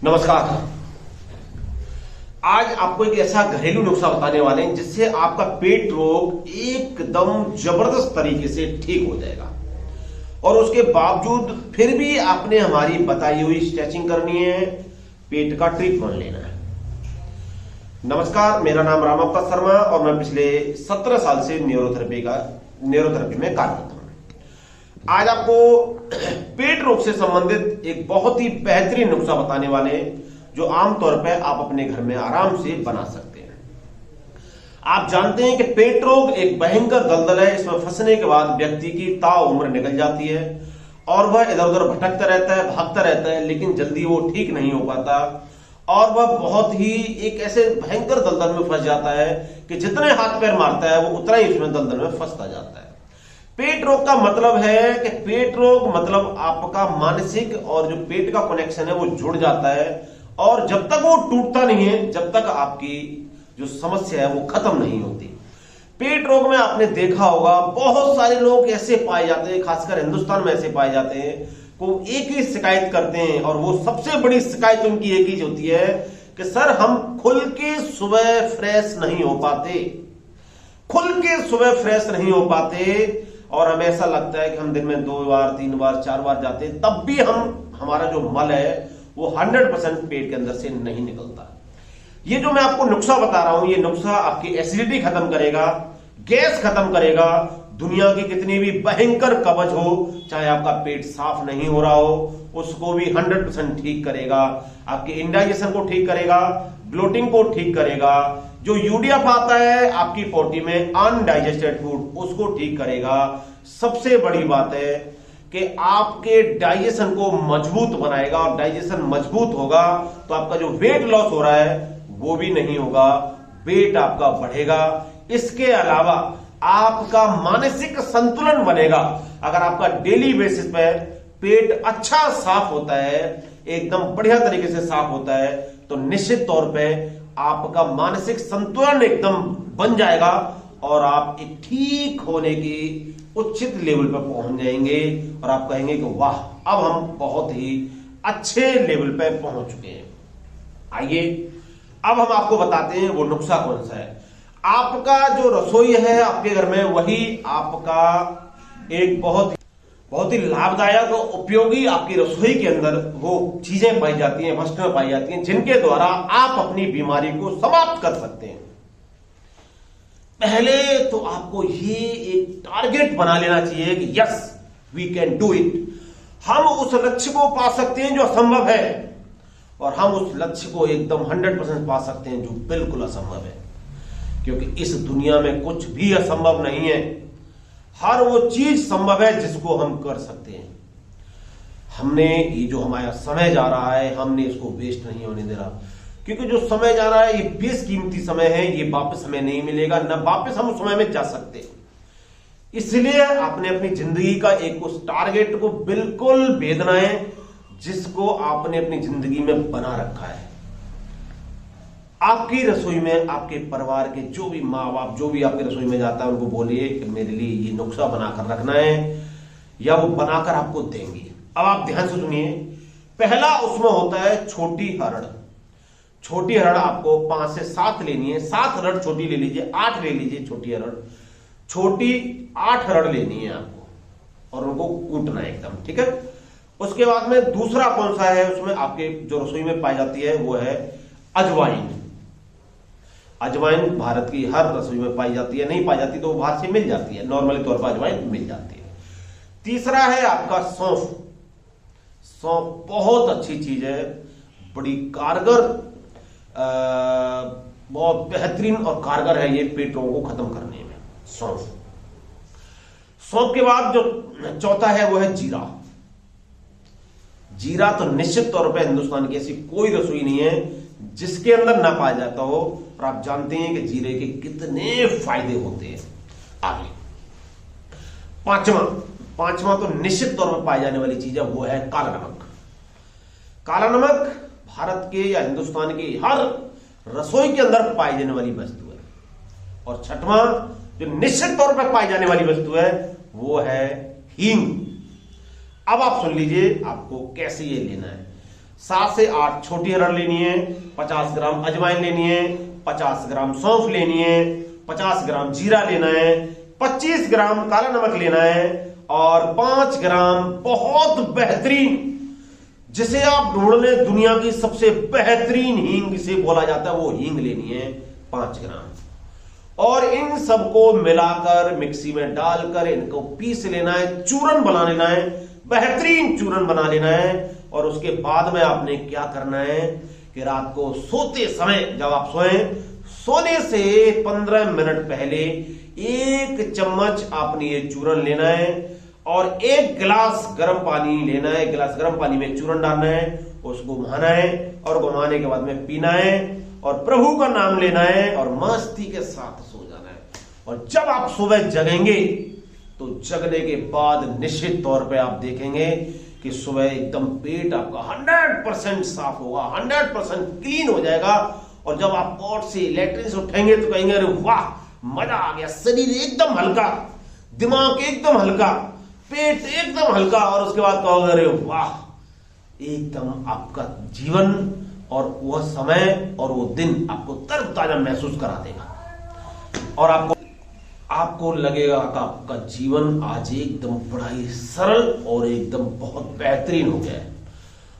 नमस्कार। आज आपको एक ऐसा घरेलू नुस्खा बताने वाले हैं जिससे आपका पेट रोग एकदम जबरदस्त तरीके से ठीक हो जाएगा और उसके बावजूद फिर भी आपने हमारी बताई हुई स्ट्रेचिंग करनी है, पेट का ट्रीटमेंट लेना है। नमस्कार, मेरा नाम रामप्पा शर्मा और मैं पिछले 17 साल से न्यूरोथेरेपी में कार्यरत हूं। आज आपको पेट रोग से संबंधित एक बहुत ही बेहतरीन नुस्खा बताने वाले हैं जो आमतौर पर आप अपने घर में आराम से बना सकते हैं। आप जानते हैं कि पेट रोग एक भयंकर दलदल है। इसमें फंसने के बाद व्यक्ति की ताउम्र निकल जाती है और वह इधर उधर भटकता रहता है, भागता रहता है, लेकिन जल्दी वो ठीक नहीं हो पाता और वह बहुत ही एक ऐसे भयंकर दलदल में फंस जाता है कि जितने हाथ पैर मारता है वो उतना ही उसमें दलदल में फंसता जाता है। पेट रोग का मतलब है कि पेट रोग मतलब आपका मानसिक और जो पेट का कनेक्शन है वो जुड़ जाता है और जब तक वो टूटता नहीं है, जब तक आपकी जो समस्या है वो खत्म नहीं होती। पेट रोग में आपने देखा होगा बहुत सारे लोग ऐसे पाए जाते हैं, खासकर हिंदुस्तान में ऐसे पाए जाते हैं, वो एक ही शिकायत करते हैं और वो सबसे बड़ी शिकायत उनकी एक ही होती है कि सर हम खुल के सुबह फ्रेश नहीं हो पाते, खुल के सुबह फ्रेश नहीं हो पाते और हमें ऐसा लगता है कि हम दिन में 2 बार 3 बार 4 बार जाते हैं, तब भी हमारा जो मल है वो 100% पेट के अंदर से नहीं निकलता। ये जो मैं आपको नुस्खा बता रहा हूं, ये नुस्खा आपकी एसिडिटी खत्म करेगा, गैस खत्म करेगा, दुनिया की कितनी भी भयंकर कब्ज हो, चाहे आपका पेट साफ नहीं हो रहा हो, उसको भी 100% ठीक करेगा। आपके इंडाइजेशन को ठीक करेगा, ब्लोटिंग को ठीक करेगा, जो यूडीएफ आता है आपकी बॉडी में अनडाइजेस्टेड फूड, उसको ठीक करेगा। सबसे बड़ी बात है कि आपके डाइजेशन को मजबूत बनाएगा और डाइजेशन मजबूत होगा तो आपका जो वेट लॉस हो रहा है वो भी नहीं होगा, वेट आपका बढ़ेगा। इसके अलावा आपका मानसिक संतुलन बनेगा। अगर आपका डेली बेसिस पे पेट अच्छा साफ होता है, एकदम बढ़िया तरीके से साफ होता है, तो निश्चित तौर पे आपका मानसिक संतुलन एकदम बन जाएगा और आप एक ठीक होने की उचित लेवल पर पहुंच जाएंगे और आप कहेंगे कि वाह, अब हम बहुत ही अच्छे लेवल पर पहुंच चुके हैं। आइए अब हम आपको बताते हैं वो नुस्खा कौन सा है। आपका जो रसोई है आपके घर में, वही आपका एक बहुत ही लाभदायक और उपयोगी आपकी रसोई के अंदर वो चीजें पाई जाती हैं, वस्तुएं पाई जाती हैं जिनके द्वारा आप अपनी बीमारी को समाप्त कर सकते हैं। पहले तो आपको ये एक टारगेट बना लेना चाहिए कि yes we can do it. हम उस लक्ष्य को पा सकते हैं जो असंभव है और हम उस लक्ष्य को एकदम 100% पा सकते हैं जो बिल्कुल असंभव है, क्योंकि इस दुनिया में कुछ भी असंभव नहीं है। हर वो चीज संभव है जिसको हम कर सकते हैं। हमने ये जो हमारा समय जा रहा है, हमने इसको वेस्ट नहीं होने दे रहा, क्योंकि जो समय जा रहा है ये बेशकीमती समय है, ये वापस हमें नहीं मिलेगा, न वापस हम उस समय में जा सकते। इसलिए आपने अपनी जिंदगी का एक उस टारगेट को बिल्कुल भेदना है जिसको आपने अपनी जिंदगी में बना रखा है। आपकी रसोई में आपके परिवार के जो भी माँ बाप जो भी आपकी रसोई में जाता है उनको बोलिए कि मेरे लिए ये नुस्खा बनाकर रखना है, या वो बनाकर आपको देंगे। अब आप ध्यान से सुनिए। पहला उसमें होता है छोटी हरड़। छोटी हरड़ आपको 5 से 7 लेनी है। 7 हरड़ छोटी ले लीजिए, 8 ले लीजिए छोटी हरड़, छोटी 8 हरड़ लेनी है आपको और उनको कूटना है एकदम, ठीक है। उसके बाद में दूसरा कौन सा है, उसमें आपके जो रसोई में पाई जाती है वो है अजवाइन। अजवाइन भारत की हर रसोई में पाई जाती है, नहीं पाई जाती तो बाहर से मिल जाती है, नॉर्मली तौर पर अजवाइन मिल जाती है। तीसरा है आपका सौंफ। सौंफ बहुत अच्छी चीज है, बड़ी कारगर, बहुत बेहतरीन और कारगर है ये पेट रोगों को खत्म करने में, सौंफ। सौंफ के बाद जो चौथा है वो है जीरा। जीरा तो निश्चित तौर पर हिंदुस्तान की ऐसी कोई रसोई नहीं है जिसके अंदर ना पाया जाता हो, और आप जानते हैं कि जीरे के कितने फायदे होते हैं। आगे पांचवा तो निश्चित तौर पर पाई जाने वाली चीज है वो है काला नमक। काला नमक भारत के या हिंदुस्तान की हर रसोई के अंदर पाई जाने वाली वस्तु है। और छठवां जो निश्चित तौर पर पाई जाने वाली वस्तु है वो है हींग। अब आप सुन लीजिए आपको कैसे ये लेना है। 7 से 8 छोटी अरहर लेनी है, 50 ग्राम अजवाइन लेनी है, 50 ग्राम सौंफ लेनी है, 50 ग्राम जीरा लेना है, 25 ग्राम काला नमक लेना है और 5 ग्राम बहुत बेहतरीन, जिसे आप ढूंढ लें दुनिया की सबसे बेहतरीन हींग जिसे बोला जाता है, वो हींग लेनी है 5 ग्राम। और इन सबको मिलाकर मिक्सी में डालकर इनको पीस लेना है, चूरन बना लेना है, बेहतरीन चूरन बना लेना है। और उसके बाद में आपने क्या करना है कि रात को सोते समय, जब आप सोने से 15 मिनट पहले 1 चम्मच आपने ये चूरन लेना है और 1 गिलास गर्म पानी लेना है। गिलास गर्म पानी में चूरन डालना है, उसको घुमाना है और घुमाने के बाद में पीना है और प्रभु का नाम लेना है और मस्ती के साथ सो जाना है। और जब आप सुबह जगेंगे तो जगने के बाद निश्चित तौर पे आप देखेंगे कि सुबह एकदम पेट आपका 100% साफ होगा, 100% क्लीन हो जाएगा। और जब आप पॉट से लैट्रिन से उठेंगे तो कहेंगे अरे वाह मजा आ गया, शरीर एकदम हल्का, दिमाग एकदम हल्का, पेट एकदम हल्का। और उसके बाद कहोगे अरे वाह, एकदम आपका जीवन और वह समय और वो दिन आपको तरोताजा महसूस करा देगा और आपको लगेगा कि आपका जीवन आज एकदम बड़ा ही सरल और एकदम बहुत बेहतरीन हो गया है।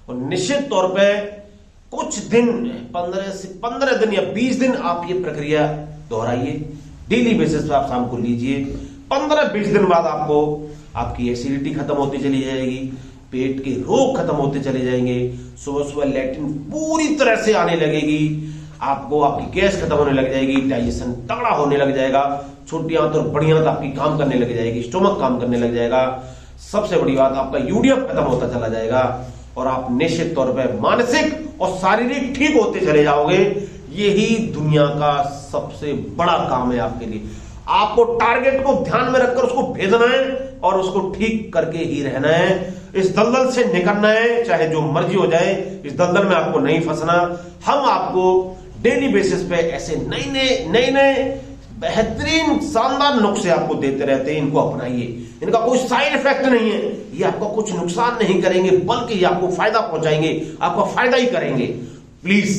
और निश्चित तौर पे कुछ दिन, 15 दिन या 20 दिन आप ये प्रक्रिया दोहराइए, डेली बेसिस पे आप शाम को लीजिए। 15-20 दिन बाद आपको आपकी एसिडिटी खत्म होती चली जाएगी, पेट के रोग खत्म होते चले जाएंगे, सुबह सुबह लैट्रिन पूरी तरह से आने लगेगी, आपको आपकी गैस खत्म होने लग जाएगी, डाइजेशन तगड़ा होने लग जाएगा, छोटी आंत और बड़ी आंत आपकी काम करने लग जाएगी, स्टोमक काम करने लग जाएगा। सबसे बड़ी बात, आपका यूरिया खत्म होता चला जाएगा और आप निश्चित तौर पर मानसिक और शारीरिक ठीक होते चले जाओगे। यही दुनिया का सबसे बड़ा काम है आपके लिए। आपको टारगेट को ध्यान में रखकर उसको भेजना है और उसको ठीक करके ही रहना है। इस दलदल से निकलना है, चाहे जो मर्जी हो जाए, इस दलदल में आपको नहीं फंसना। हम आपको डेली बेसिस पे ऐसे नए बेहतरीन शानदार नुस्खे आपको देते रहते हैं। इनको अपनाइए, इनका कोई साइड इफेक्ट नहीं है, ये आपको कुछ नुकसान नहीं करेंगे बल्कि ये आपको फायदा पहुंचाएंगे, आपका फायदा ही करेंगे। प्लीज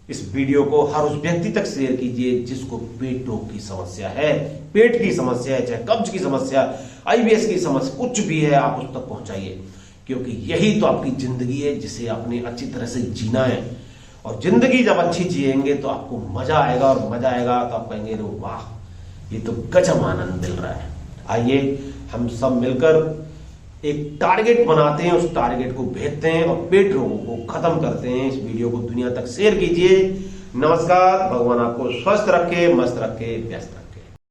इस वीडियो को हर उस व्यक्ति तक शेयर कीजिए जिसको पेट रोग की समस्या है, पेट की समस्या है, चाहे कब्ज की समस्या, IBS की समस्या, कुछ भी है, आप उस तक पहुंचाइए। क्योंकि यही तो आपकी जिंदगी है जिसे आपने अच्छी तरह से जीना है। और जिंदगी जब अच्छी जिएंगे तो आपको मजा आएगा, और मजा आएगा तो आप कहेंगे वाह ये तो गजब आनंद मिल रहा है। आइए हम सब मिलकर एक टारगेट बनाते हैं, उस टारगेट को भेजते हैं और पेट रोगों को खत्म करते हैं। इस वीडियो को दुनिया तक शेयर कीजिए। नमस्कार, भगवान आपको स्वस्थ रखे, मस्त रखे, व्यस्त रखे।